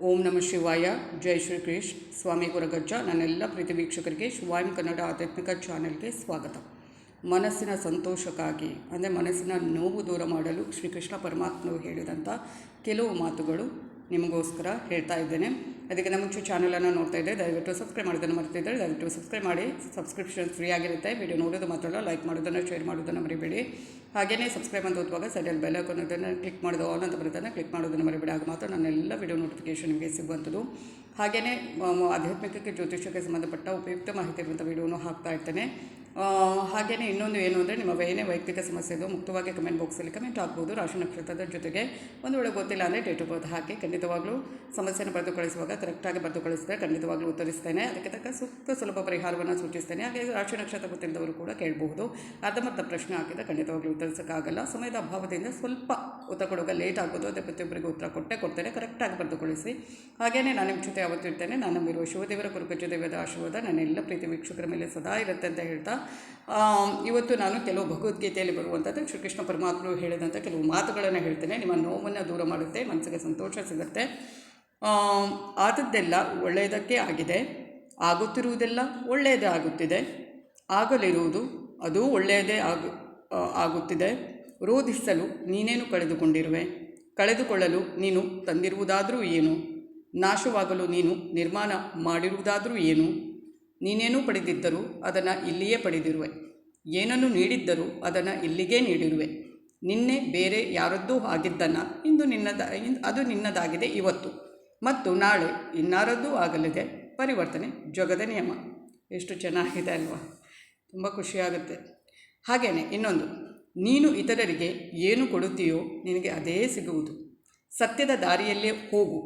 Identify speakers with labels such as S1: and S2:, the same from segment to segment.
S1: ಓಂ ನಮಃ ಶಿವಾಯ. ಜೈ ಶ್ರೀ ಕೃಷ್ಣ. ಸ್ವಾಮಿ ಗುರುಗಜ್ಜ. ನನ್ನೆಲ್ಲ ಪ್ರೀತಿ ವೀಕ್ಷಕರಿಗೆ ಶಿವಾಯಂ ಕನ್ನಡ ಆಧ್ಯಾತ್ಮಿಕ ಚಾನೆಲ್ಗೆ ಸ್ವಾಗತ. ಮನಸ್ಸಿನ ಸಂತೋಷಕ್ಕಾಗಿ ಅಂದರೆ ಮನಸ್ಸಿನ ನೋವು ದೂರ ಮಾಡಲು ಶ್ರೀಕೃಷ್ಣ ಪರಮಾತ್ಮನು ಹೇಳಿದಂಥ ಕೆಲವು ಮಾತುಗಳು ನಿಮಗೋಸ್ಕರ ಹೇಳ್ತಾ ಇದ್ದೇನೆ. ಅದಕ್ಕಿಂತ ಮುಂಚೆ ಚಾನಲನ್ನು ನೋಡ್ತಾ ಇದ್ದರೆ ದಯವಿಟ್ಟು ಸಬ್ಸ್ಕ್ರೈಬ್ ಮಾಡೋದನ್ನು ಮರ್ತಿದ್ದರೆ ದಯವಿಟ್ಟು ಸಬ್ಸ್ಕ್ರೈಬ್ ಮಾಡಿ. ಸಬ್ಸ್ಕ್ರಿಪ್ಷನ್ ಫ್ರೀ ಆಗಿರುತ್ತೆ. ವಿಡಿಯೋ ನೋಡೋದು ಮಾತ್ರ ಲೈಕ್ ಮಾಡೋದನ್ನು ಶೇರ್ ಮಾಡೋದನ್ನು ಮರಿಬೇಡಿ. ಹಾಗೆಯೇ ಸಬ್ಸ್ಕ್ರೈಬ್ ಅಂತ ಓದುವಾಗ ಸೈಡಲ್ಲಿ ಬೆಲ್ ಐಕಾನ್ ಕ್ಲಿಕ್ ಮಾಡೋದು ಆಲ್ ಅಂತ ಬರುತ್ತನ್ನು ಕ್ಲಿಕ್ ಮಾಡೋದನ್ನು ಮರಿಬೇಡಿ. ಆಗ ಮಾತ್ರ ನನ್ನೆಲ್ಲ ವಿಡಿಯೋ ನೋಟಿಫಿಕೇಷನ್ ನಿಮಗೆ ಸಿಗುವಂಥದ್ದು. ಹಾಗೆಯೇ ಆಧ್ಯಾತ್ಮಿಕಕ್ಕೆ ಜ್ಯೋತಿಷಕ್ಕೆ ಸಂಬಂಧಪಟ್ಟ ಉಪಯುಕ್ತ ಮಾಹಿತಿ ಇರುವಂಥ ವಿಡಿಯೋನು ಹಾಕ್ತಾ ಇರ್ತೇನೆ. ಹಾಗೆಯೇ ಇನ್ನೊಂದು ಏನು ಅಂದರೆ ನಿಮ್ಮ ಏನೇ ವೈಯಕ್ತಿಕ ಸಮಸ್ಯೆ ಇದು ಮುಕ್ತವಾಗಿ ಕಮೆಂಟ್ ಬಾಕ್ಸಲ್ಲಿ ಕಮೆಂಟ್ ಹಾಕ್ಬೋದು. ರಾಶಿ ನಕ್ಷತ್ರದ ಜೊತೆಗೆ ಒಂದು ವೇಳೆ ಗೊತ್ತಿಲ್ಲ ಅಂದರೆ ಡೇಟ್ ಆಫ್ ಬರ್ತ್ ಹಾಕಿ ಖಂಡಿತವಾಗ್ಲೂ ಸಮಸ್ಯೆಯನ್ನು ಬರೆದು ಕಳಿಸುವಾಗ ಕರೆಕ್ಟಾಗಿ ಬರೆದು ಕಳಿಸಿದ್ರೆ ಖಂಡಿತವಾಗ್ಲೂ ಉತ್ತರಿಸ್ತೇನೆ. ಅದಕ್ಕೆ ತಕ್ಕ ಸೂಕ್ತ ಸುಲಭ ಪರಿಹಾರವನ್ನು ಸೂಚಿಸ್ತೇನೆ. ಹಾಗೆ ರಾಶಿ ನಕ್ಷತ್ರ ಗೊತ್ತಿಲ್ಲದವರು ಕೂಡ ಕೇಳಬಹುದು. ಅರ್ಧಮರ್ಧ ಪ್ರಶ್ನೆ ಹಾಕಿದರೆ ಖಂಡಿತವಾಗ್ಲೂ ಉತ್ತರಿಸೋಕ್ಕಾಗಲ್ಲ. ಸಮಯದ ಅಭಾವದಿಂದ ಸ್ವಲ್ಪ ಉತ್ತರ ಕೊಡುವಾಗ ಲೇಟ್ ಆಗ್ಬೋದು. ಅದೇ ಪ್ರತಿಯೊಬ್ಬರಿಗೆ ಉತ್ತರ ಕೊಡ್ತೇನೆ. ಕರೆಕ್ಟಾಗಿ ಬರೆದು ಕಳಿಸಿ. ಹಾಗೆಯೇ ನಾನು ನಿಮ್ಮ ಜೊತೆ ಯಾವತ್ತೂ ಇರ್ತೇನೆ. ನಾನು ನಂಬಿರುವ ಶಿವದೇವರ ಗುರುಗಜ್ಜ ದೇವದ ಆಶೀರ್ವಾದ ನನ್ನೆಲ್ಲ ಪ್ರೀತಿ ವೀಕ್ಷಕರ ಮೇಲೆ ಸದಾ ಇರುತ್ತೆ ಅಂತ ಹೇಳ್ತಾ ಇವತ್ತು ನಾನು ಕೆಲವು ಭಗವದ್ಗೀತೆಯಲ್ಲಿ ಬರುವಂಥದ್ದು ಶ್ರೀಕೃಷ್ಣ ಪರಮಾತ್ಮರು ಹೇಳಿದಂಥ ಕೆಲವು ಮಾತುಗಳನ್ನು ಹೇಳ್ತೇನೆ. ನಿಮ್ಮ ನೋವನ್ನು ದೂರ ಮಾಡುತ್ತೆ, ಮನಸ್ಸಿಗೆ ಸಂತೋಷ ಸಿಗುತ್ತೆ. ಆದದ್ದೆಲ್ಲ ಒಳ್ಳೆಯದಕ್ಕೆ ಆಗಿದೆ, ಆಗುತ್ತಿರುವುದೆಲ್ಲ ಒಳ್ಳೆಯದೇ ಆಗುತ್ತಿದೆ, ಆಗಲಿರುವುದು ಅದು ಒಳ್ಳೆಯದೇ ಆಗುತ್ತಿದೆ. ರೋಧಿಸಲು ನೀನೇನು ಕಳೆದುಕೊಂಡಿರುವೆ, ಕಳೆದುಕೊಳ್ಳಲು ನೀನು ತಂದಿರುವುದಾದರೂ ಏನು, ನಾಶವಾಗಲು ನೀನು ನಿರ್ಮಾಣ ಮಾಡಿರುವುದಾದರೂ ಏನು, ನೀನೇನೂ ಪಡೆದಿದ್ದರೂ ಅದನ್ನು ಇಲ್ಲಿಯೇ ಪಡೆದಿರುವೆ, ಏನನ್ನು ನೀಡಿದ್ದರೂ ಅದನ್ನು ಇಲ್ಲಿಗೇ ನೀಡಿರುವೆ. ನಿನ್ನೆ ಬೇರೆ ಯಾರದ್ದೂ ಆಗಿದ್ದನ್ನು ಅದು ನಿನ್ನದಾಗಿದೆ ಇವತ್ತು, ಮತ್ತು ನಾಳೆ ಇನ್ನಾರದ್ದೂ ಆಗಲಿದೆ. ಪರಿವರ್ತನೆ ಜಗದ ನಿಯಮ. ಎಷ್ಟು ಚೆನ್ನಾಗಿದೆ ಅಲ್ವಾ? ತುಂಬ ಖುಷಿಯಾಗುತ್ತೆ. ಹಾಗೆಯೇ ಇನ್ನೊಂದು, ನೀನು ಇತರರಿಗೆ ಏನು ಕೊಡುತ್ತೀಯೋ ನಿನಗೆ ಅದೇ ಸಿಗುವುದು. ಸತ್ಯದ ದಾರಿಯಲ್ಲೇ ಹೋಗು.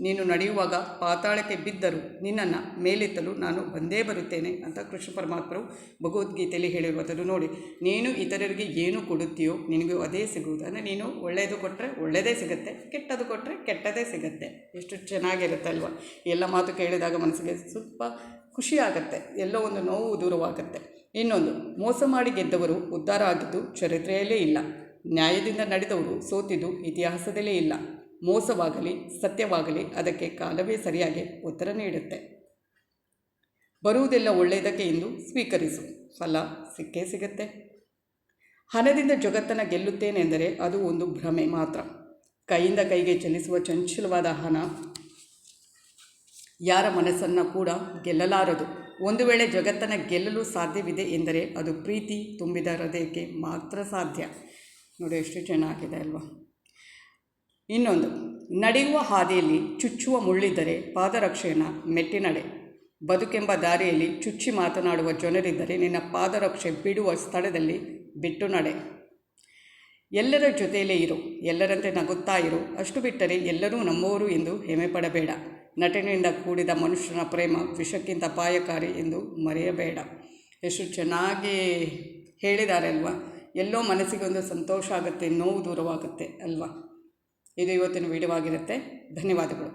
S1: ನೀನು ನಡೆಯುವಾಗ ಪಾತಾಳಕ್ಕೆ ಬಿದ್ದರೂ ನಿನ್ನನ್ನು ಮೇಲೆತ್ತಲು ನಾನು ಬಂದೇ ಬರುತ್ತೇನೆ ಅಂತ ಕೃಷ್ಣ ಪರಮಾತ್ಮರು ಭಗವದ್ಗೀತೆಯಲ್ಲಿ ಹೇಳಿರುವಂಥದ್ದು. ನೋಡಿ, ನೀನು ಇತರರಿಗೆ ಏನು ಕೊಡುತ್ತೀಯೋ ನಿನಗೂ ಅದೇ ಸಿಗುವುದು. ಅಂದರೆ ನೀನು ಒಳ್ಳೆಯದು ಕೊಟ್ಟರೆ ಒಳ್ಳೆಯದೇ ಸಿಗುತ್ತೆ, ಕೆಟ್ಟದ್ದು ಕೊಟ್ಟರೆ ಕೆಟ್ಟದೇ ಸಿಗುತ್ತೆ. ಎಷ್ಟು ಚೆನ್ನಾಗಿರುತ್ತೆ ಅಲ್ವಾ? ಎಲ್ಲ ಮಾತು ಕೇಳಿದಾಗ ಮನಸ್ಸಿಗೆ ಸ್ವಲ್ಪ ಖುಷಿಯಾಗತ್ತೆ, ಎಲ್ಲೋ ಒಂದು ನೋವು ದೂರವಾಗುತ್ತೆ. ಇನ್ನೊಂದು, ಮೋಸ ಮಾಡಿ ಗೆದ್ದವರು ಉದ್ಧಾರ ಆಗಿದ್ದು ಚರಿತ್ರೆಯಲ್ಲೇ ಇಲ್ಲ. ನ್ಯಾಯದಿಂದ ನಡೆದವರು ಸೋತಿದ್ದು ಇತಿಹಾಸದಲ್ಲೇ ಇಲ್ಲ. ಮೋಸವಾಗಲಿ ಸತ್ಯವಾಗಲಿ ಅದಕ್ಕೆ ಕಾಲವೇ ಸರಿಯಾಗಿ ಉತ್ತರ ನೀಡುತ್ತೆ. ಬರುವುದೆಲ್ಲ ಒಳ್ಳೆಯದಕ್ಕೆ ಎಂದು ಸ್ವೀಕರಿಸು, ಫಲ ಸಿಕ್ಕೇ ಸಿಗುತ್ತೆ. ಹಣದಿಂದ ಜಗತ್ತನ್ನು ಗೆಲ್ಲುತ್ತೇನೆಂದರೆ ಅದು ಒಂದು ಭ್ರಮೆ ಮಾತ್ರ. ಕೈಯಿಂದ ಕೈಗೆ ಚಲಿಸುವ ಚಂಚಲವಾದ ಹಣ ಯಾರ ಮನಸ್ಸನ್ನು ಕೂಡ ಗೆಲ್ಲಲಾರದು. ಒಂದು ವೇಳೆ ಜಗತ್ತನ್ನು ಗೆಲ್ಲಲು ಸಾಧ್ಯವಿದೆ ಎಂದರೆ ಅದು ಪ್ರೀತಿ ತುಂಬಿದ ಹೃದಯಕ್ಕೆ ಮಾತ್ರ ಸಾಧ್ಯ. ನೋಡಿ, ಎಷ್ಟು ಚೆನ್ನಾಗಿದೆ ಅಲ್ವಾ? ಇನ್ನೊಂದು, ನಡೆಯುವ ಹಾದಿಯಲ್ಲಿ ಚುಚ್ಚುವ ಮುಳ್ಳಿದ್ದರೆ ಪಾದರಕ್ಷೆಯನ್ನು ಮೆಟ್ಟಿ ನಡೆ. ಬದುಕೆಂಬ ದಾರಿಯಲ್ಲಿ ಚುಚ್ಚಿ ಮಾತನಾಡುವ ಜನರಿದ್ದರೆ ನಿನ್ನ ಪಾದರಕ್ಷೆ ಬಿಡುವ ಸ್ಥಳದಲ್ಲಿ ಬಿಟ್ಟು ನಡೆ. ಎಲ್ಲರ ಜೊತೆಯಲ್ಲೇ ಇರು, ಎಲ್ಲರಂತೆ ನಗುತ್ತಾ ಇರು. ಅಷ್ಟು ಬಿಟ್ಟರೆ ಎಲ್ಲರೂ ನಮ್ಮವರು ಎಂದು ಹೆಮ್ಮೆ ಪಡಬೇಡ. ನಟನೆಯಿಂದ ಕೂಡಿದ ಮನುಷ್ಯನ ಪ್ರೇಮ ವಿಷಕ್ಕಿಂತ ಅಪಾಯಕಾರಿ ಎಂದು ಮರೆಯಬೇಡ. ಎಷ್ಟು ಚೆನ್ನಾಗಿ ಹೇಳಿದ್ದಾರೆ ಅಲ್ವಾ? ಎಲ್ಲೋ ಮನಸ್ಸಿಗೊಂದು ಸಂತೋಷ ಆಗುತ್ತೆ, ನೋವು ದೂರವಾಗುತ್ತೆ ಅಲ್ವಾ? ಇದು ಇವತ್ತಿನ ವಿಡಿಯೋ ಆಗಿರುತ್ತೆ. ಧನ್ಯವಾದಗಳು.